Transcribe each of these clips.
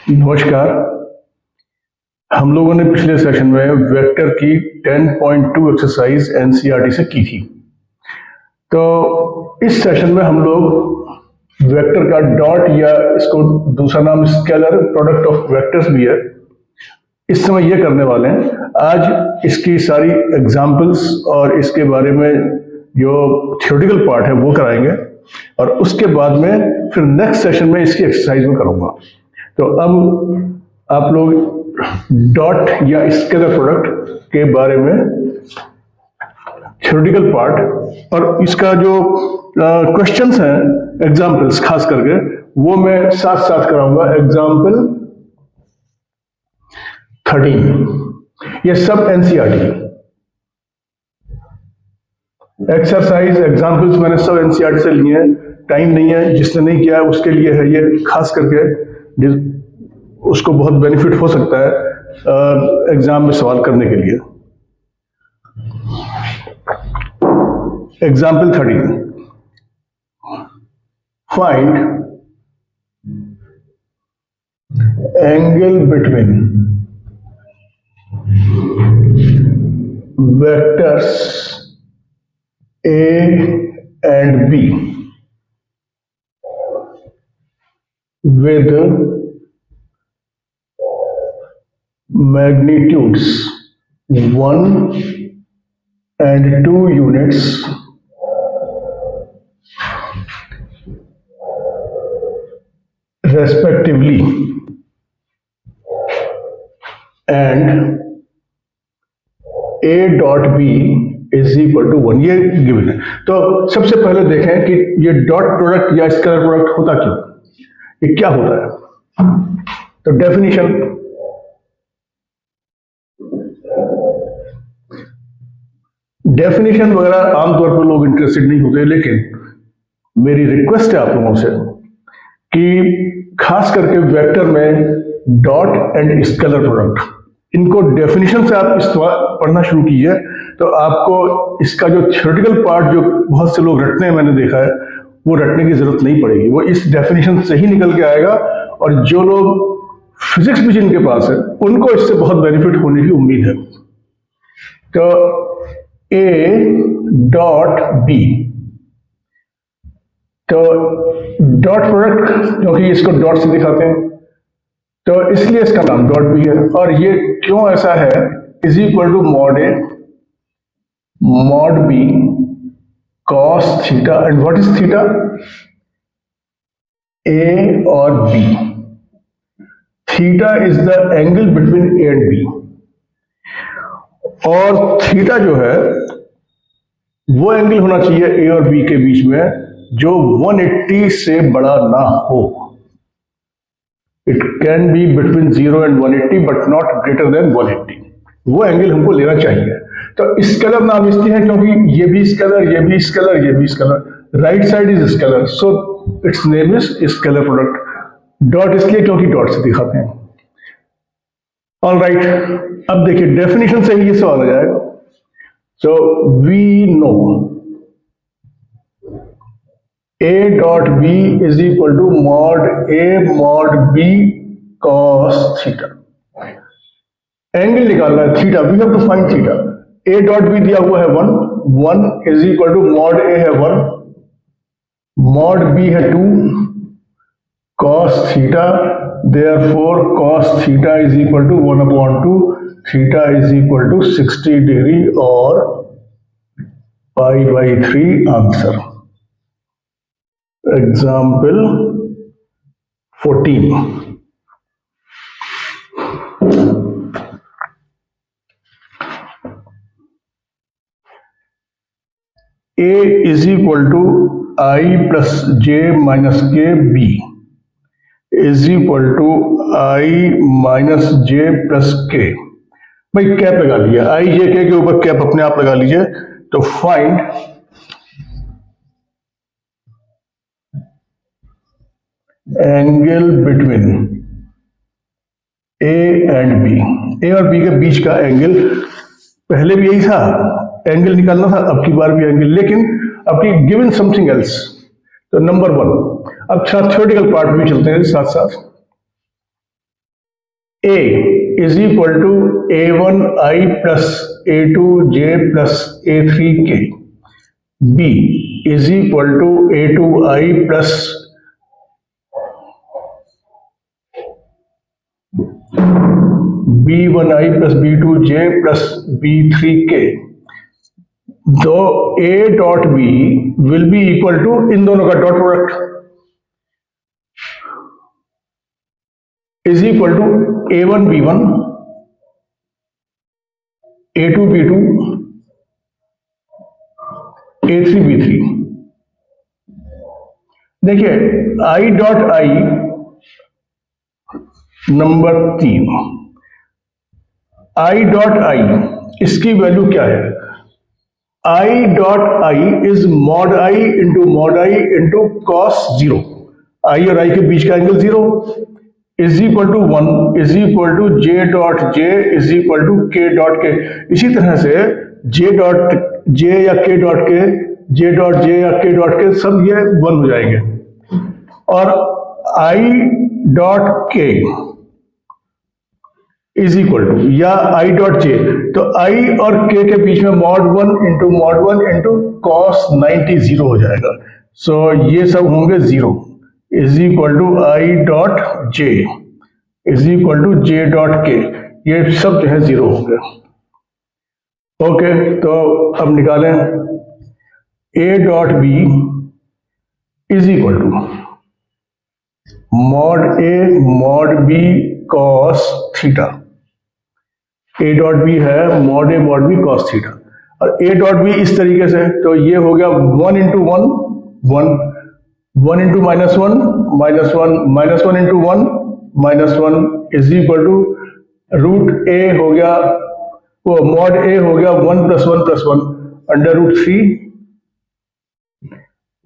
नमस्कार। हम लोगों ने पिछले सेशन में वेक्टर की 10.2 एक्सरसाइज एनसीईआरटी से की थी। तो इस सेशन में हम लोग वेक्टर का डॉट या इसको दूसरा नाम स्केलर प्रोडक्ट ऑफ वेक्टर्स भी है, इस समय ये करने वाले हैं। आज इसकी सारी एग्जाम्पल्स और इसके बारे में जो थ्योरेटिकल पार्ट है वो कराएंगे और उसके बाद में फिर नेक्स्ट सेशन में इसकी एक्सरसाइज में करूँगा। तो अब आप लोग डॉट या स्केलर प्रोडक्ट के बारे में थ्योरेटिकल पार्ट और इसका जो क्वेश्चंस हैं, एग्जाम्पल्स खास करके, वो मैं साथ साथ कराऊंगा। एग्जाम्पल 13 ये सब एनसीईआरटी एक्सरसाइज एग्जाम्पल्स मैंने सब एनसीईआरटी से लिए हैं। टाइम नहीं है, जिसने नहीं किया है उसके लिए है ये, खास करके उसको बहुत बेनिफिट हो सकता है एग्जाम में सवाल करने के लिए। Example 13, find angle between vectors A and B with magnitudes 1 and 2 units respectively, and A dot B is equal to 1। ये गिवन है। तो सबसे पहले देखें कि ये डॉट प्रोडक्ट या स्केलर प्रोडक्ट होता क्यों, ये क्या होता है। तो डेफिनेशन, वगैरह आमतौर पर लोग इंटरेस्टेड नहीं होते, लेकिन मेरी रिक्वेस्ट है आप लोगों से कि खास करके वेक्टर में डॉट एंड स्केलर प्रोडक्ट, इनको डेफिनेशन से आप पढ़ना शुरू कीजिए तो आपको इसका जो थ्योरेटिकल पार्ट जो बहुत से लोग रटते हैं, मैंने देखा है, वो रटने की जरूरत नहीं पड़ेगी, वो इस डेफिनेशन से ही निकल के आएगा। और जो लोग फिजिक्स भी जिनके पास है उनको इससे बहुत बेनिफिट होने की उम्मीद है। तो A डॉट B, तो डॉट प्रोडक्ट क्योंकि इसको डॉट से दिखाते हैं तो इसलिए इसका नाम डॉट भी है। और ये क्यों ऐसा है, is equal to mod A mod B cos theta. And what is theta? A और B। Theta is the angle between A and B। और थीटा जो है वो एंगल होना चाहिए A और B के बीच में जो 180 से बड़ा ना हो। It can be between 0 and 180 but not greater than 180। वो एंगल हमको लेना चाहिए। तो स्केलर नाम इसलिए है क्योंकि ये भी स्केलर, ये भी स्केलर, ये भी scalar, right side is scalar, so it's name is scalar product. Dot इसलिए क्योंकि डॉट से दिखाते हैं। ऑल राइट, अब देखिए डेफिनेशन से ही ये सवाल आ जाएगा। So we know A dot B is equal to mod A mod B cos theta। Angle निकालना है theta, we have to find theta. A dot B दिया हुआ है 1 is equal to mod A है 1, mod B है 2, cos theta, therefore cos theta is equal to 1/2, theta is equal to 60 degree और pi/3 answer. Example 14, A is equal to I plus J minus K, B is equal to I minus J plus K। भाई cap लगा लिया, I J K के ऊपर cap अपने आप लगा लीजिए। तो find angle between A and B। A और B के बीच का एंगल, पहले भी यही था, एंगल निकालना था, अब की बार भी एंगल, लेकिन अब की गिवन समथिंग एल्स। तो नंबर 1, अब थ्योरेटिकल पार्ट भी चलते हैं साथ साथ। A is equal to A1I plus A2J plus A3K, B is equal to A2I plus B1I plus B2J plus B3K, तो A dot B will be equal to इन दोनों का dot product is equal to A1 B1 A2 B2 A3 B3। देखिए I dot I number 3, I dot I इसकी value क्या है? I dot I is mod I into cos 0, I और I के बीच का angle 0 is equal to 1 is equal to J dot J is equal to K dot K। इसी तरह से J डॉट J या K dot K, J dot J या K dot K सब ये 1 हो जाएंगे, और I dot K is equal to या I डॉट J, तो I और K के बीच में मॉड 1 इंटू कॉस 90 0 हो जाएगा। सो ये सब होंगे 0 is equal to I dot J is equal to J dot K, ये सब जो है 0 होंगे। ओके, तो अब निकालें A dot B is equal to mod A mod B cos theta. A dot B है mod A mod B cos theta, और A डॉट B इस तरीके से, तो ये हो गया 1 into 1 into minus one minus one into 1 -1 is equal to root A हो गया, वो मॉड A हो गया 1 + 1 + 1 अंडर रूट 3,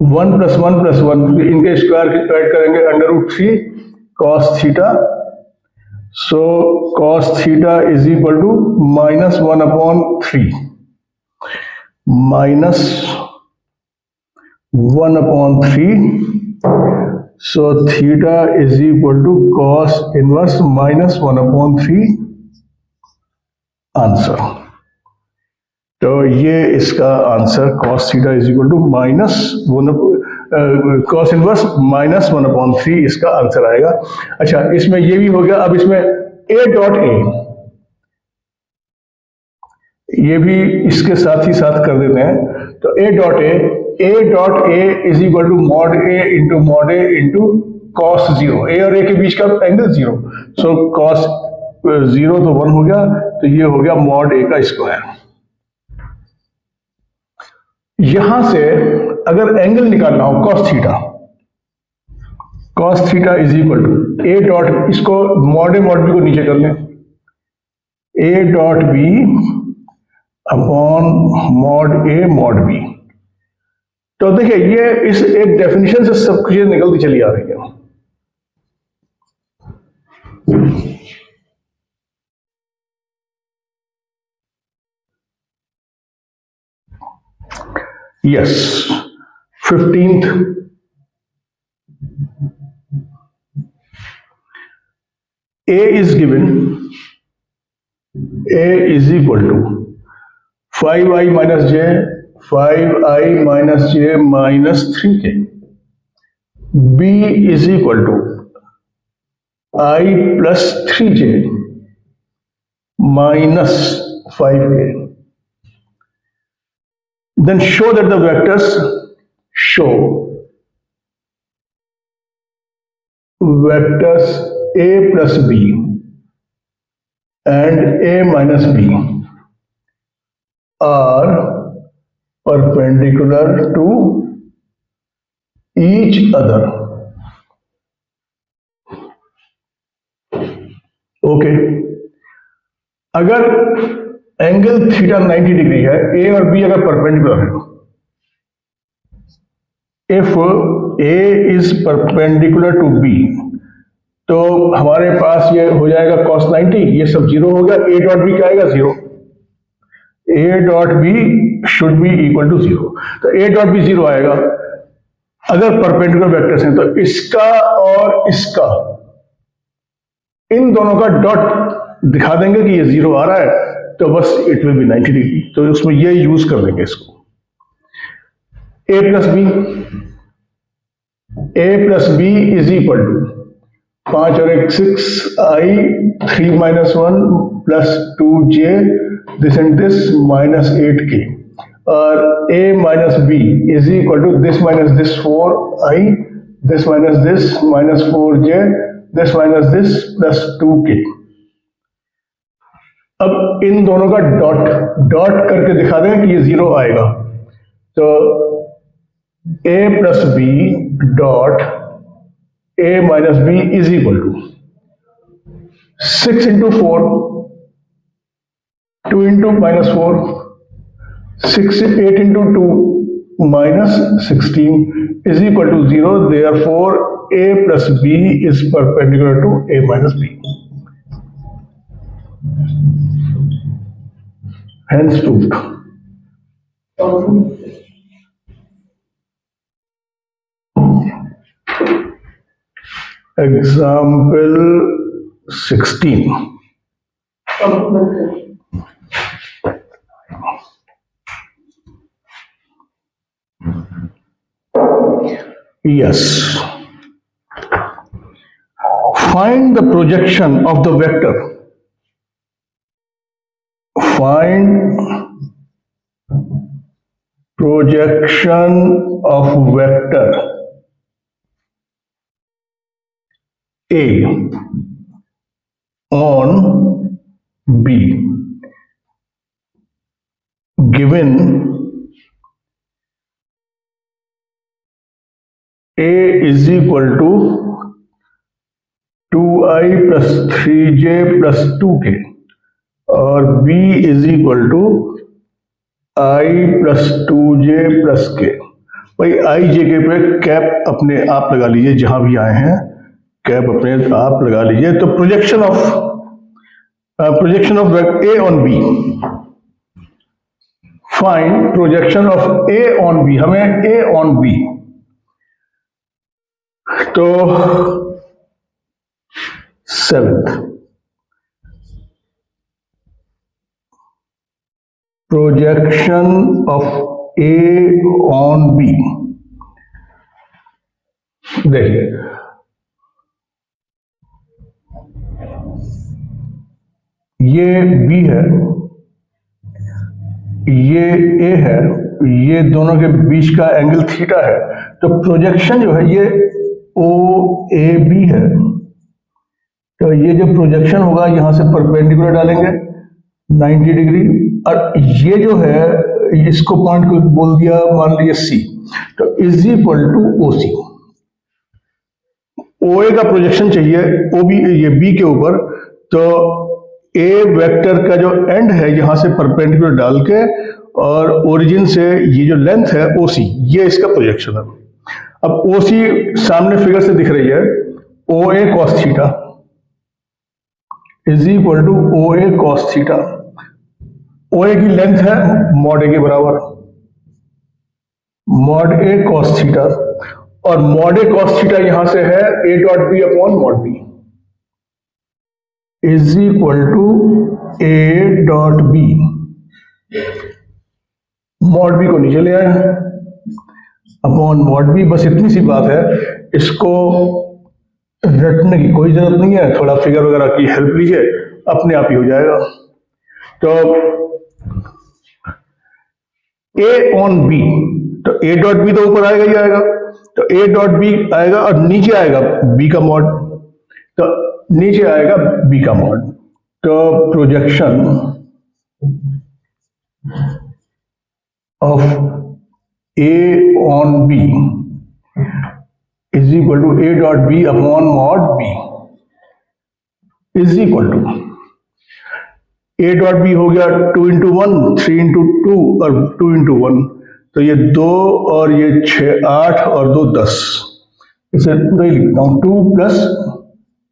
1 + 1 + 1 इनके स्क्वायर ऐड करेंगे under root 3 cos theta. So cos theta is equal to -1/3 -1/3। So theta is equal to cos inverse -1/3 answer. तो ये इसका answer cos theta is equal to cos inverse -1/3 इसका answer आएगा। अच्छा, इसमें ये भी हो गया। अब इसमें A डॉट A ये भी इसके साथ ही साथ कर देते हैं। तो A dot A is equal to mod A into cos 0, A और A के बीच का एंगल 0, सो कॉस 0 तो 1 हो गया, तो ये हो गया मॉड A का स्क्वायर। यहां से अगर एंगल निकालना हो cos theta is equal to A dot, इसको मॉड A मॉड B को नीचे कर लें, A dot B upon mod A mod B। तो देखिए ये इस एक डेफिनेशन से सब चीजें निकलती चली आ रही है। Yes, 15th A is given, A is equal to 5i minus j minus 3k, B is equal to I plus 3j minus 5k. Then show that the vectors A plus B and A minus B are perpendicular to each other. Okay, अगर angle theta 90 degree है, A और B अगर perpendicular है, if A is perpendicular to B, तो हमारे पास ये हो जाएगा cos 90, ये सब 0 हो गया। A डॉट B क्या आएगा? 0। A dot B should be equal to 0, तो A डॉट B 0 आएगा। अगर परपेंडिकुलर वेक्टर्स हैं तो इसका और इसका इन दोनों का डॉट दिखा देंगे कि ये 0 आ रहा है, तो बस इट विल बी 90 डिग्री। तो उसमें ये यूज कर लेंगे इसको। a plus B is equal to 5 और 1 6i 3 - 1 plus 2j this and this minus 8k, और a minus B is equal to this minus this 4i this minus this minus 4j this minus this plus 2k। अब इन दोनों का dot करके दिखा दें कि ये 0 आएगा। तो a plus B dot a minus B is equal to 6 into 4 2 into minus 4 6 8 into 2 माइनस 16 is equal to 0। Therefore a प्लस b is perpendicular to a minus b। Hence proved. Example 16. Yes. Find the projection of the vector. Find projection of vector A on B given A is equal to 2i plus 3j plus 2k और b is equal to i plus 2j plus k। भाई i j के पे cap अपने आप लगा लीजिए, जहां भी आए हैं कैप अपने आप लगा लीजिए। तो projection of A on B, find projection of A on B. हमें ए ऑन बी, तो 7th projection of A on B। देखिए ये B है, ये A है, ये दोनों के बीच का एंगल थीटा है। तो प्रोजेक्शन जो है ये OAB है। तो ये जो प्रोजेक्शन होगा यहां से परपेंडिकुलर डालेंगे 90 डिग्री, और ये जो है इसको पॉइंट को बोल दिया मान लीजिए C, तो is equal to OC। OA का प्रोजेक्शन चाहिए OB ये B के ऊपर, तो A वेक्टर का जो एंड है यहां से परपेंडिकुलर डाल के और ओरिजिन से ये जो लेंथ है OC, ये इसका प्रोजेक्शन है। अब OC सामने फिगर से दिख रही है, OA cos theta is equal to OA cos theta. OA की लेंथ है मॉड A के बराबर, मॉड A cos थीटा, और मॉड A cos थीटा यहां से है A dot B upon mod B is equal to A dot B। Mod B को नीचे ले आए अपॉन मॉड B। बस इतनी सी बात है, इसको रटने की कोई जरूरत नहीं है, थोड़ा फिगर वगैरह की हेल्प लीजिए, अपने आप ही हो जाएगा। तो A ऑन B, तो A डॉट B तो ऊपर आएगा ही आएगा, तो A डॉट B आएगा और नीचे आएगा B का मॉड, तो नीचे आएगा B का मॉड। तो projection of A on B is equal to A dot B upon mod B is equal to A dot B हो गया 2 इंटू 1 3 इंटू 2 और 2 इंटू 1, तो ये 2 और ये 6 8 और 2 10, इसे पूरा ही लिखता हूं 2 plus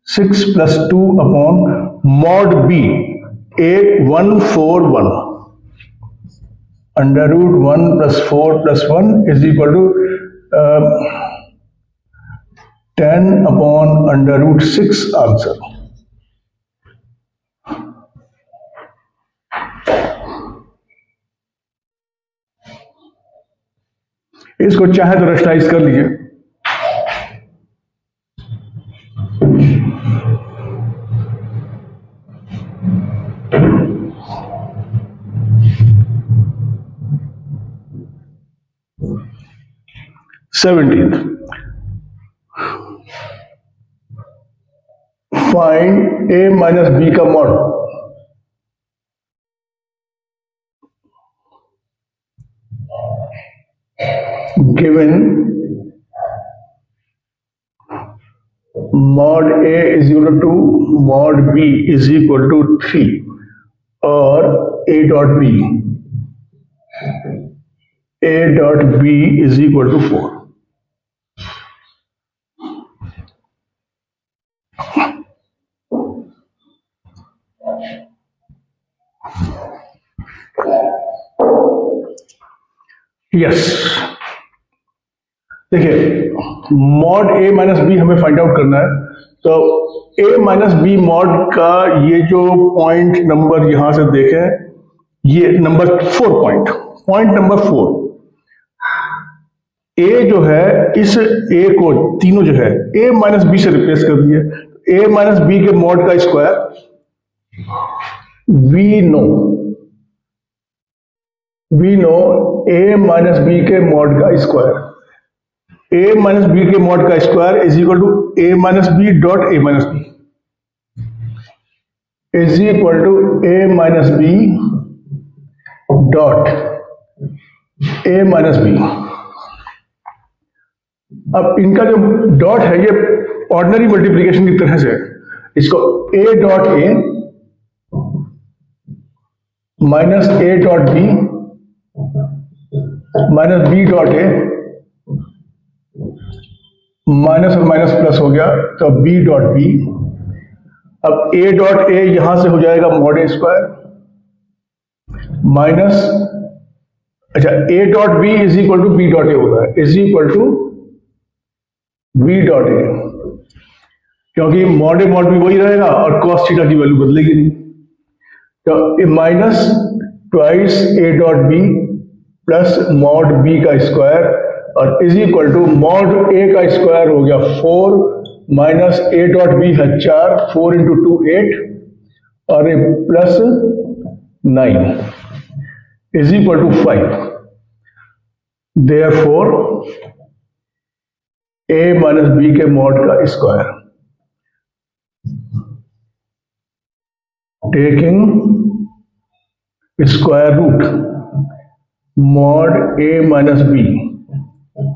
6 plus 2 upon mod B A 141 under root 1 plus 4 plus 1 is equal to 10 upon under root 6 answer. इसको चाहे तो रेशनलाइज कर लीजिए। Seventeenth, find a minus b का mod. Given mod a is equal to mod b is equal to 3 और a dot b is equal to 4। Yes, देखिए mod a minus B हमें find out करना है। तो a minus B mod का ये जो पॉइंट नंबर यहां से देखें, ये नंबर 4 पॉइंट नंबर 4, a जो है इस a को तीनों जो है a माइनस बी से रिप्लेस कर दिए। a माइनस बी के मॉड का square we know a minus B के मॉड का स्क्वायर, a माइनस बी के मॉड का square is equal to a minus B dot a minus B is equal to a minus B dot a minus B. अब इनका जो dot है ये ordinary multiplication की तरह से, इसको a dot a minus a dot b minus b dot a, minus और माइनस प्लस हो गया तो b डॉट b। अब a डॉट a यहां से हो जाएगा मॉड a स्क्वायर माइनस, अच्छा a dot b is equal to b dot a होगा, is equal to b dot a, क्योंकि मॉड a मॉड b वही रहेगा और कॉस थीटा की वैल्यू बदलेगी नहीं। तो minus twice a dot b plus mod b का स्क्वायर और is equal to mod a का स्क्वायर हो गया 4 माइनस a डॉट b है 4, 4 इंटू 2 8 और ये plus 9 is equal to 5। Therefore a minus b के मॉड का square taking square root mod a minus b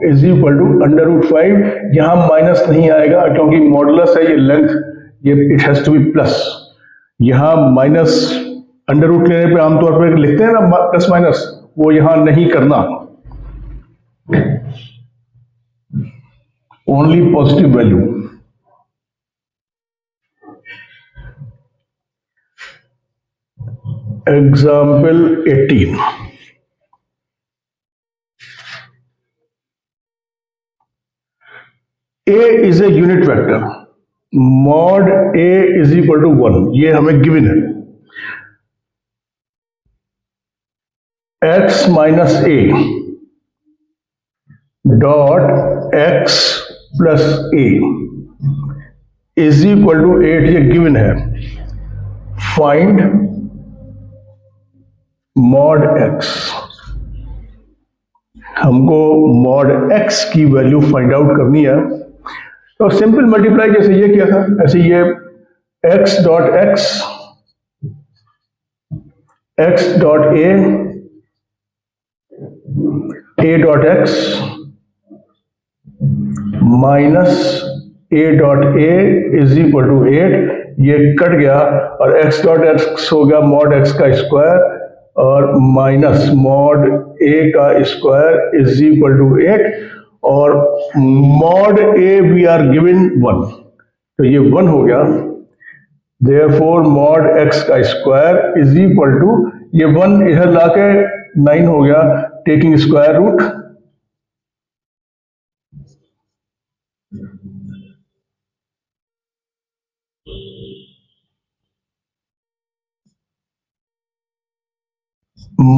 is equal to under root 5। यहां minus नहीं आएगा क्योंकि मॉडुलस है ये लेंथ, ये it has to be plus. यहां माइनस अंडर रूट लेने पे आमतौर पर लिखते हैं ना प्लस माइनस, वो यहां नहीं करना, only positive value. Example 18, a is a unit vector, mod a is equal to 1, ये हमें गिवन है। x minus a dot x plus a is equal to 8, ये गिवन है। फाइंड मॉड x, हमको मॉड x की value find out करनी है। तो सिंपल मल्टीप्लाई जैसे ये किया था ऐसे ये x dot x dot a dot x minus a dot a is equal to 8, ये कट गया और x डॉट x हो गया मॉड x का स्क्वायर और माइनस मॉड a का स्क्वायर इज इक्वल टू 8 और mod a we are given 1, तो ये 1 हो गया। देयरफॉर मॉड x का स्क्वायर इज इक्वल टू, ये 1 इधर लाके 9 हो गया, taking square root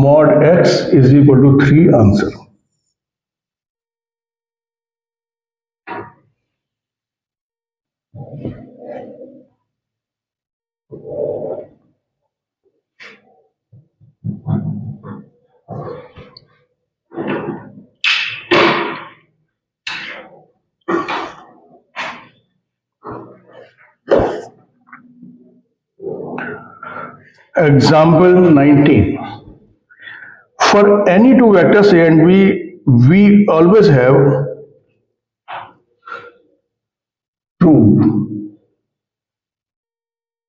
mod x is equal to 3 answer. Example 19. For any two vectors A and B, we always have prove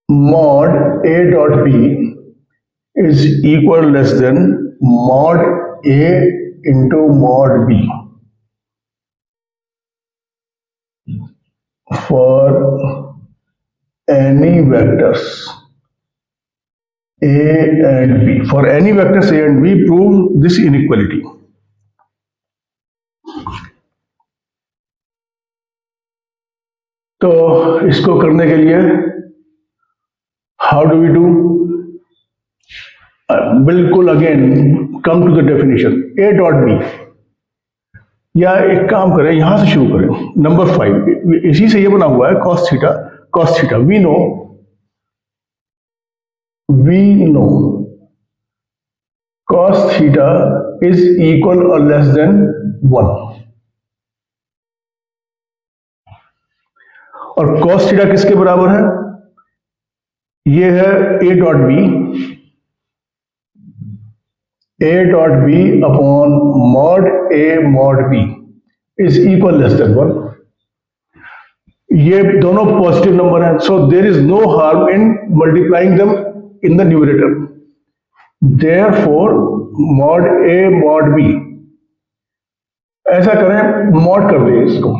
mod A dot B is equal less than mod A into mod B for any vectors A and B. For any vectors A and B, prove this inequality. तो इसको करने के लिए how do we do? बिल्कुल again come to the definition A dot B, या एक काम करें यहां से शुरू करें नंबर 5, इसी से ये बना हुआ है cos थीटा we know cos theta is equal और लेस देन 1, और cos थीटा किसके बराबर है? ये है a dot B upon mod a mod b is equal less than 1। ये दोनों पॉजिटिव नंबर हैं, so there is no harm in multiplying them in the numerator. Therefore mod a mod b, ऐसा करें मॉड कर दें इसको,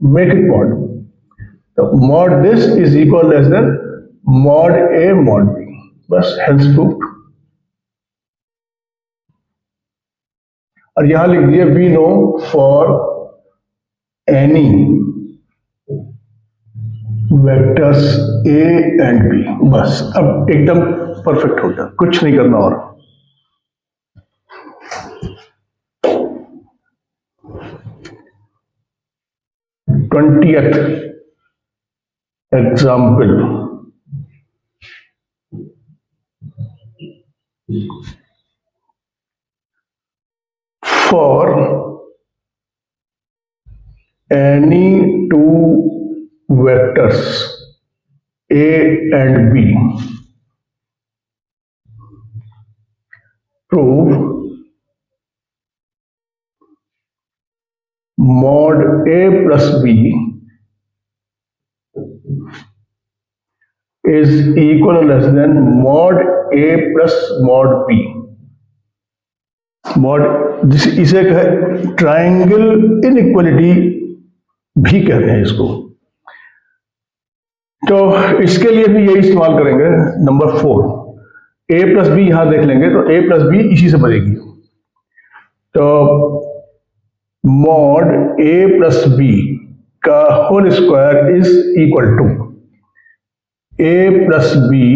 make it mod, तो mod this is equal less than mod a mod b, बस hence proof. और यहां लिख दिया we know for any vectors A and B, बस अब एकदम परफेक्ट हो गया, कुछ नहीं करना और। Twentieth example, for any two vectors A and B, prove mod A plus B is equal or less than mod A plus mod B। Mod इसे ट्राइंगल इनइक्वालिटी भी कहते हैं इसको, तो इसके लिए भी यही इस्तेमाल करेंगे। नंबर 4, a प्लस बी यहां देख लेंगे तो a प्लस बी इसी से बनेगी, तो मॉड a प्लस बी का whole square is equal to a plus B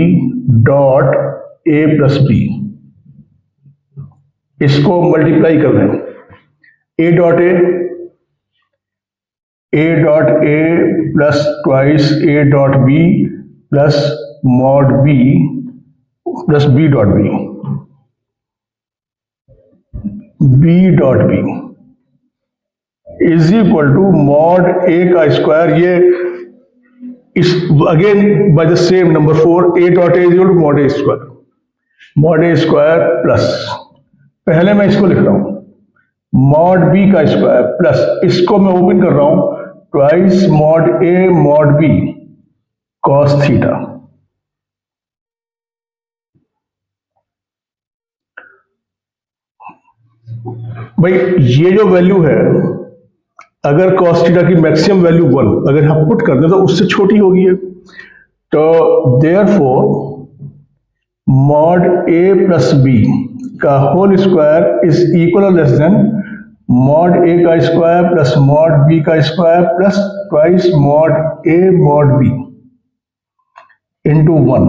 dot a plus B. इसको मल्टीप्लाई कर दें, a dot A plus twice a dot B plus mod B plus b dot B dot B is equal to mod a का square, ये इस again by the same number 4, a dot A is equal to mod A square plus, पहले मैं इसको लिख रहा हूं mod B का स्क्वायर प्लस, इसको मैं ओपन कर रहा हूं twice mod a mod B cos theta. भाई ये जो वैल्यू है, अगर कॉस थीटा की मैक्सिमम वैल्यू 1 अगर हम पुट कर दें तो उससे छोटी होगी है, तो देयरफॉर मॉड ए प्लस बी का whole square is equal less than mod a का स्क्वायर प्लस मॉड बी का square plus twice mod a mod b into 1।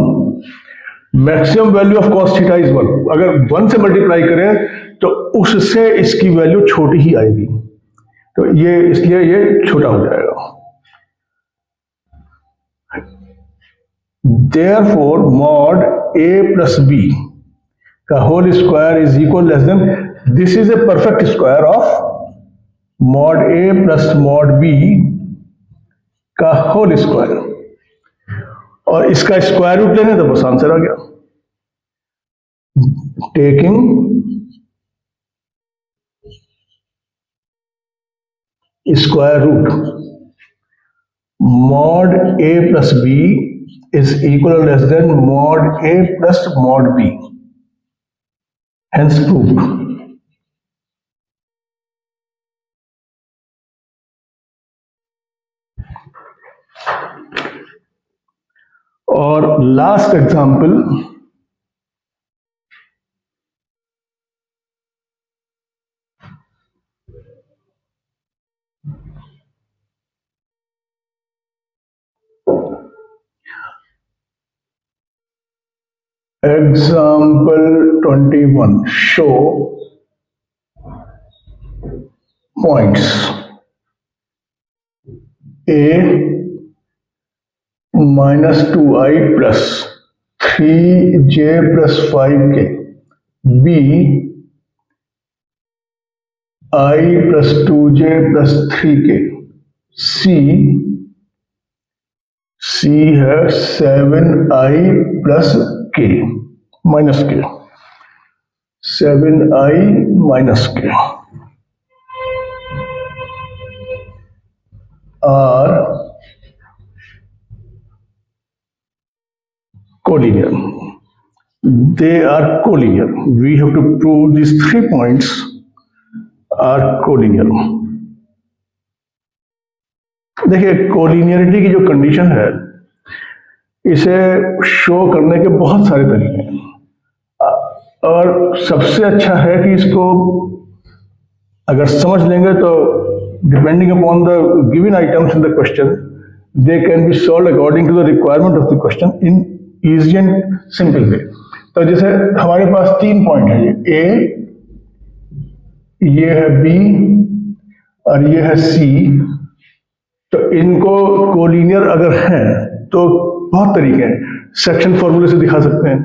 Maximum value of cos theta is 1, अगर 1 से मल्टीप्लाई करें तो उससे इसकी value छोटी ही आएगी, तो ये इसलिए ये छोटा हो जाएगा। देयरफॉर मॉड ए प्लस बी का whole square is equal less than, this is a perfect square of mod A plus mod B का होल स्क्वायर, और इसका स्क्वायर रूट लेंगे तो बस आंसर आ गया। Taking square root mod A plus B is equal or less than mod A plus mod B. Hence proved. और last example, example 21, show points A minus 2i plus 3j plus 5k, B I plus 2j plus 3k, C है 7i plus k minus k, 7i minus k are collinear. They are collinear. We have to prove these 3 points are collinear. देखिए, collinearity की जो condition है, इसे show करने के बहुत सारे तरीके हैं, और सबसे अच्छा है कि इसको अगर समझ लेंगे तो depending upon the given items in the question, they can be solve according to the requirement of the question in easy and simple way. तो जैसे हमारे पास 3 पॉइंट है, ये ए, ये है बी और ये है सी। तो इनको कोलिनियर अगर हैं तो बहुत तरीके हैं। सेक्शन फॉर्मूले से दिखा सकते हैं,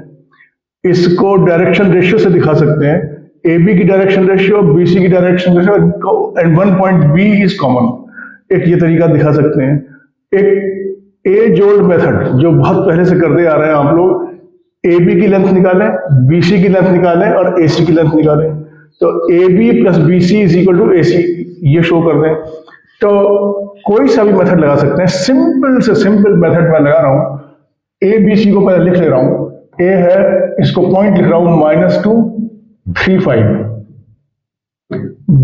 इसको डायरेक्शन रेशियो से दिखा सकते हैं, ए बी की डायरेक्शन रेशियो, बी सी की direction ratio, and one point B is common, एक ये तरीका दिखा सकते हैं। एक एज ओल्ड मेथड जो बहुत पहले से करते आ रहे हैं आप लोग, ए बी की लेंथ निकालें, बी सी की लेंथ निकालें और ए सी की लेंथ निकालें, तो a b plus b c is equal to a c, ये शो कर दें। तो कोई सा भी मेथड लगा सकते हैं, सिंपल से सिंपल मेथड मैं लगा रहा हूं। ए बी सी को पहले लिख ले रहा हूं, ए है, इसको पॉइंट लिख रहा हूं -2 3 5,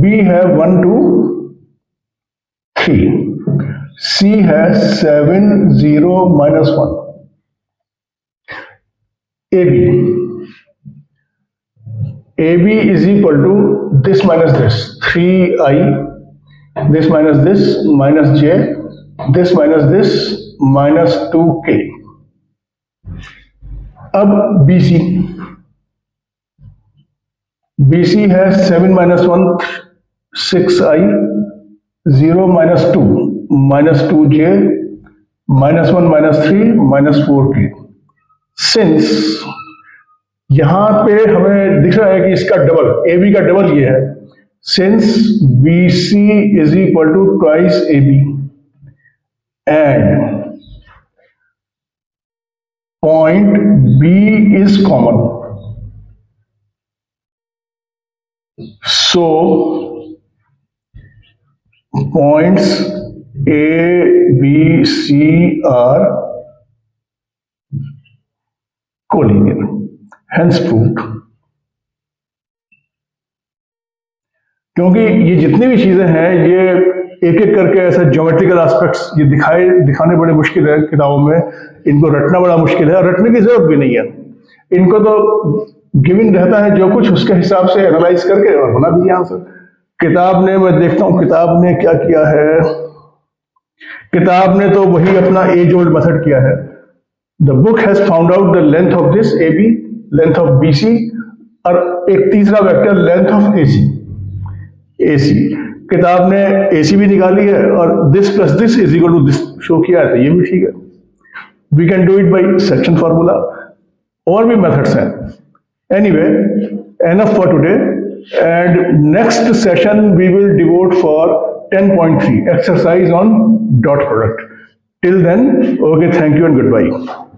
बी है 1 2 3, सी है 7 0 -1, A B is equal to this minus this 3i, this minus this minus j, this minus this minus 2k। अब BC है 7 minus 1 6i, 0 minus 2 minus 2j minus 1 minus 3 minus 4k। Since यहां पे हमें दिख रहा है कि इसका डबल, AB का डबल ये है, since BC is equal to twice AB and point B is common, so points A, B, C are collinear, hence proved। क्योंकि ये जितनी भी चीजें हैं, ये एक एक करके ऐसे ज्योमेट्रिकल एस्पेक्ट्स ये दिखाने बड़े मुश्किल है किताबों में, इनको रटना बड़ा मुश्किल है, और रटने की जरूरत भी नहीं है। इनको तो गिवन रहता है जो कुछ, उसके हिसाब से एनालाइज करके और बना दीजिए आंसर। किताब ने, मैं देखता हूँ किताब ने क्या किया है, किताब ने तो वही अपना एज ओल्ड मेथड किया है। The book has found out the length of this A B, length of B C, और एक तीसरा vector length of A C. AC किताब ने AC भी निकाली है और this plus this is equal to this show किया है, तो ये भी ठीक है। We can do it by section formula, और भी मेथड्स हैं. Anyway, enough for today, and next session we will devote for 10.3 exercise on dot product. Till then, okay, thank you and goodbye.